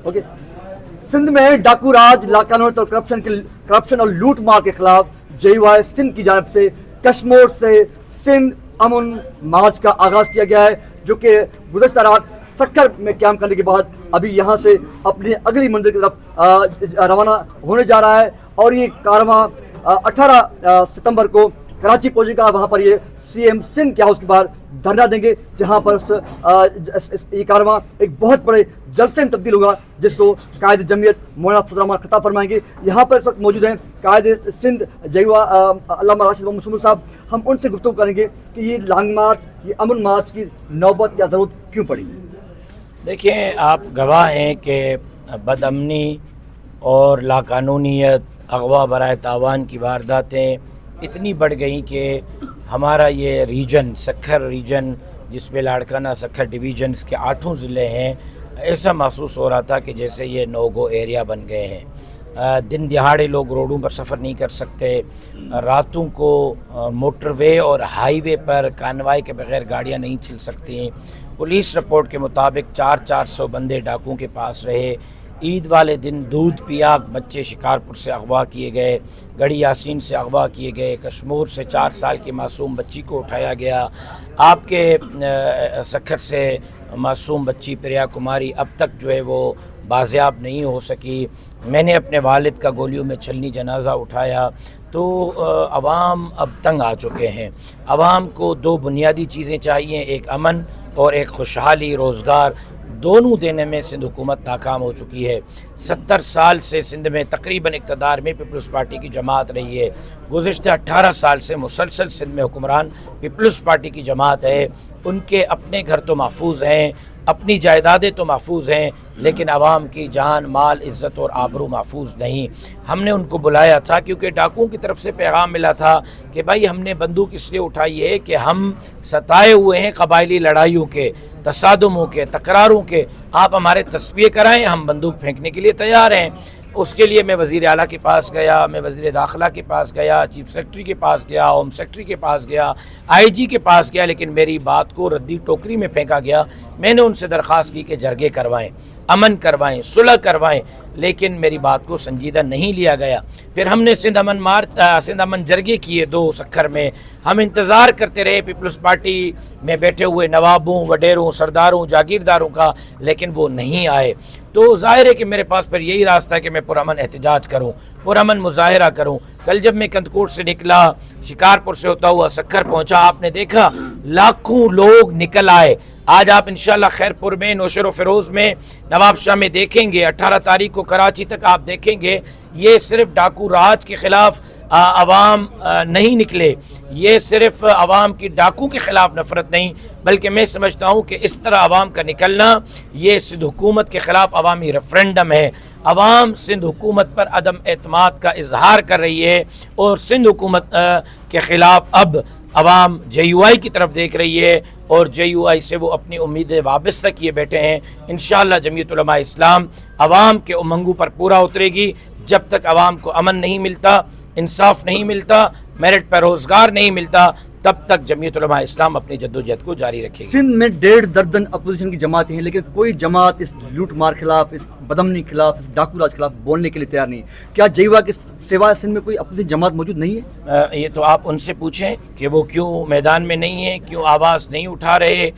Okay, Sindh में डाकू राज, लाकानून और करप्शन और लूट मार के खिलाफ JY सिंध की जानिब से कश्मीर से सिंध अमन मार्च का आगाज किया गया है, जो कि गुज़श्ता रात सक्कर में क्याम करने के बाद अभी यहाँ से अपनी अगली मंजिल की तरफ रवाना होने जा रहा है। और ये कारवां 18 सितंबर को कराची पहुंचेगा। वहाँ पर ये CM सिंध के हाउस के बाहर धरना देंगे, जहाँ पर ये कारवां एक बहुत बड़े जलसे में तब्दील होगा, जिसको कायद जमीयत मौलाना फजल रहमान खिताब फरमाएंगे। यहाँ पर इस वक्त मौजूद हैं कायद सिंध JY अल्लामा राशिद मुसम्मल साहब। हम उनसे गुफ्तगू करेंगे कि ये लॉन्ग मार्च, ये अमन मार्च की नौबत या ज़रूरत क्यों पड़ी। देखिए, आप गवाह हैं कि बदअमनी और लाकानूनीत, अगवा बराए तावान की वारदातें इतनी बढ़ गई कि हमारा ये रीजन, सक्खर रीजन, जिसमें लाड़काना सक्खर डिवीजन्स के 8 ज़िले हैं, ऐसा महसूस हो रहा था कि जैसे ये नो गो एरिया बन गए हैं। दिन दिहाड़े लोग रोडों पर सफ़र नहीं कर सकते, रातों को मोटरवे और हाईवे पर कानवाई के बगैर गाड़ियाँ नहीं चल सकती। पुलिस रिपोर्ट के मुताबिक 400 बंदे डाकुओं के पास रहे। ईद वाले दिन दूध पिया बच्चे शिकारपुर से अगवा किए गए, गढ़ी यासीन से अगवा किए गए, कश्मीर से 4 साल की मासूम बच्ची को उठाया गया, आपके सक्खर से मासूम बच्ची प्रिया कुमारी अब तक जो है वो बाज़ियाब नहीं हो सकी। मैंने अपने वालिद का गोलियों में छलनी जनाजा उठाया। तो अवाम अब तंग आ चुके हैं। अवाम को 2 बुनियादी चीज़ें चाहिए, एक अमन और एक खुशहाली, रोज़गार। दोनों देने में सिंध हुकूमत नाकाम हो चुकी है। 70 साल से सिंध में तकरीबन इक़्तिदार में पीपल्स पार्टी की जमात रही है। गुज़श्ता 18 साल से मुसलसल सिंध में हुक्मरान पीपल्स पार्टी की जमात है। उनके अपने घर तो महफूज हैं, अपनी जायदादें तो महफूज हैं, लेकिन आवाम की जान, माल, इज़्ज़त और आबरू महफूज नहीं। हमने उनको बुलाया था क्योंकि डाकुओं की तरफ से पैगाम मिला था कि भाई हमने बंदूक इसलिए उठाई है कि हम सताए हुए हैं कबायली लड़ाइयों के, तसादुमों के, तकरारों के। आप हमारे तस्वीर कराएं, हम बंदूक फेंकने के लिए तैयार हैं। उसके लिए मैं वज़ीर आला के पास गया, मैं वज़ीर दाखिला के पास गया, चीफ सेक्रेटरी के पास गया, होम सेक्रेटरी के पास गया, IG के पास गया, लेकिन मेरी बात को रद्दी टोकरी में फेंका गया। मैंने उनसे दरख्वास्त की कि जरगे करवाएं, अमन करवाएं, सुलह करवाएं, लेकिन मेरी बात को संजीदा नहीं लिया गया। फिर हमने सिंध अमन जरगे किए 2 सक्खर में। हम इंतज़ार करते रहे पीपल्स पार्टी में बैठे हुए नवाबों, वडेरों, सरदारों, जागीरदारों का, लेकिन वो नहीं आए। तो ज़ाहिर है कि मेरे पास फिर यही रास्ता है कि मैं पुरअमन एहतजाज करूँ, पुरअमन मुजाहिरा करूँ। कल जब मैं कंदकोट से निकला, शिकारपुर से होता हुआ सक्खर पहुँचा, आपने देखा लाखों लोग निकल आए। आज आप इंशाल्लाह खैरपुर में, नौशेर फ़िरोज़ में, नवाबशाह में देखेंगे, 18 तारीख को कराची तक आप देखेंगे। ये सिर्फ डाकू राज के ख़िलाफ़ अवाम नहीं निकले, ये सिर्फ अवाम की डाकू के ख़िलाफ़ नफ़रत नहीं, बल्कि मैं समझता हूँ कि इस तरह अवाम का निकलना ये सिंध हुकूमत के ख़िलाफ़ अवामी रेफरेंडम है। अवाम सिंध हुकूमत पर अदम एतमाद का इजहार कर रही है और सिंध हुकूमत के ख़िलाफ़ अब अवाम JUI की तरफ देख रही है और JUI से वो अपनी उम्मीदें वाबस्ता किए बैठे हैं। इंशाअल्लाह जमीयत उलमा इस्लाम अवाम के उमंगों पर पूरा उतरेगी। जब तक अवाम को अमन नहीं मिलता, इंसाफ नहीं मिलता, मेरिट पर रोज़गार नहीं मिलता, तब तक जमीयत उलमा इस्लाम अपनी जद्दोजहद को जारी रखेगी। सिंध में 1.5 दर्जन अपोजिशन की जमातें हैं, लेकिन कोई जमात इस लूट मार खिलाफ, इस बदमनी खिलाफ, इस डाकू राज खिलाफ बोलने के लिए तैयार नहीं। क्या JUI के सिवाय सिंध में कोई अपोजिशन जमात मौजूद नहीं है? ये तो आप उनसे पूछें कि वो क्यों मैदान में नहीं है, क्यों आवाज़ नहीं उठा रहे,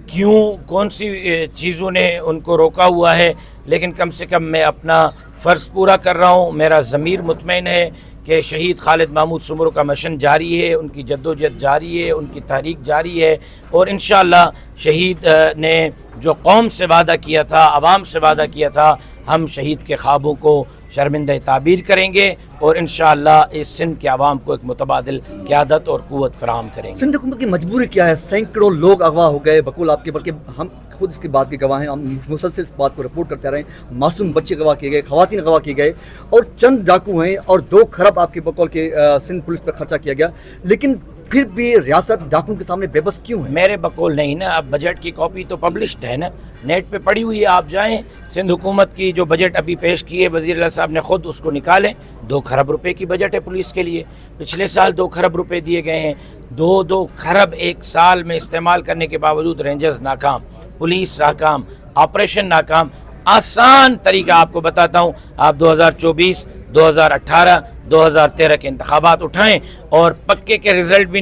क्यों, कौन सी चीज़ों ने उनको रोका हुआ है। लेकिन कम से कम मैं अपना फ़र्ज़ पूरा कर रहा हूँ। मेरा ज़मीर मुतमईन है कि शहीद खालिद महमूद सुमरो का मिशन जारी है, उनकी जद्दोजहद जारी है, उनकी तहरीक जारी है। और इंशाअल्लाह शहीद ने जो कौम से वादा किया था, आवाम से वादा किया था, हम शहीद के ख्वाबों को शर्मिंदा ताबीर करेंगे और इंशाअल्लाह इस सिंध के आवाम को एक मुतबादिल क़यादत और क़ुव्वत फराहम करेंगे। सिंध हुकूमत की मजबूरी क्या है? सैकड़ों लोग अगवा हो गए, बकुल आपके, बल्कि हम खुद इसकी बात के गवाह हैं। हम मुसलसल इस बात को रिपोर्ट करते रहे। मासूम बच्चे गवाह किए गए, ख़वातीन गवाह किए गए, और चंद डाकू हैं और 2 खरब आपके बकौल के सिंध पुलिस पर खर्चा किया गया। लेकिन फिर भी रियासत डाकुओं के सामने बेबस क्यों है? मेरे बकौल नहीं ना, अब बजट की कॉपी तो पब्लिश्ड है ना, नेट पे पड़ी हुई है, आप जाएं। सिंध हुकूमत की जो बजट अभी पेश की है, वज़ीर आला साहब ने ख़ुद उसको निकालें। 2 खरब रुपए की बजट है पुलिस के लिए। पिछले साल 2 खरब रुपए दिए गए हैं। 2 खरब एक साल में इस्तेमाल करने के बावजूद रेंजर्स नाकाम, पुलिस नाकाम, ऑपरेशन नाकाम। आसान तरीका आपको बताता हूँ, आप 2024, 2018, 2013 के इंतखाबात उठाएं और पक्के के रिज़ल्ट भी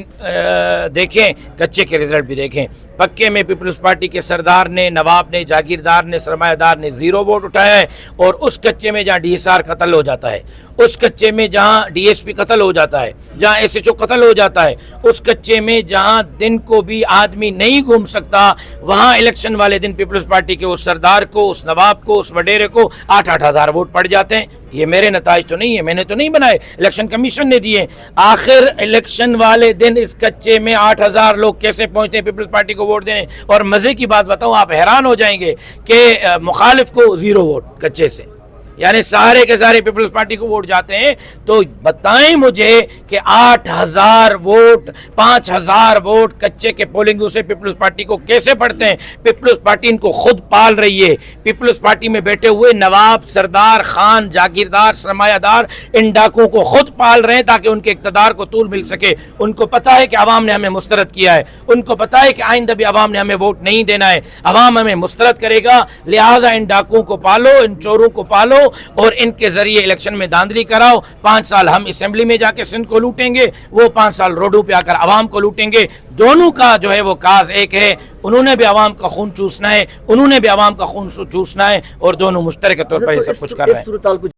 देखें, कच्चे के रिज़ल्ट भी देखें। पक्के में पीपल्स पार्टी के सरदार ने, नवाब ने, जागीरदार ने, सरमायादार ने 0 वोट उठाया है, और उस कच्चे में जहाँ DSR कत्ल हो जाता है, उस कच्चे में जहाँ DSP कत्ल हो जाता है, जहाँ SHO कत्ल हो जाता है, उस कच्चे में जहाँ दिन को भी आदमी नहीं घूम सकता, वहाँ इलेक्शन वाले दिन पीपल्स पार्टी के उस सरदार को, उस नवाब को, उस वडेरे को 8-8 हज़ार वोट पड़ जाते हैं। ये मेरे नताइज तो नहीं है, मैंने तो नहीं बनाए, इलेक्शन कमीशन ने दिए। आखिर इलेक्शन वाले दिन इस कच्चे में 8,000 लोग कैसे पहुंचते हैं पीपल्स पार्टी को वोट देने। और मजे की बात बताऊं, आप हैरान हो जाएंगे कि मुखालिफ को 0 वोट कच्चे से, यानी सारे के सारे पीपल्स पार्टी को वोट जाते हैं। तो बताएं मुझे कि 8,000 वोट, 5,000 वोट कच्चे के पोलिंग बूथ से पीपल्स पार्टी को कैसे पड़ते हैं। पीपल्स पार्टी इनको खुद पाल रही है। पीपल्स पार्टी में बैठे हुए नवाब, सरदार, खान, जागीरदार, सरमायादार इन डाकुओं को खुद पाल रहे हैं ताकि उनके इक़्तिदार को तूल मिल सके। उनको पता है कि अवाम ने हमें मुस्तरद किया है, उनको पता है कि आइंदा भी अवाम ने हमें वोट नहीं देना है, अवाम हमें मुस्तरद करेगा। लिहाजा इन डाकुओं को पालो, इन चोरों को पालो और इनके जरिए इलेक्शन में धांधली कराओ। 5 साल हम असेंबली में जाके सिंध को लूटेंगे, वो 5 साल रोडों पे आकर आवाम को लूटेंगे। दोनों का जो है वो काज एक है, उन्होंने भी आवाम का खून चूसना है, उन्होंने भी आवाम का खून चूसना है, और दोनों मुश्तरक तौर पर ये सब कुछ कर रहे हैं।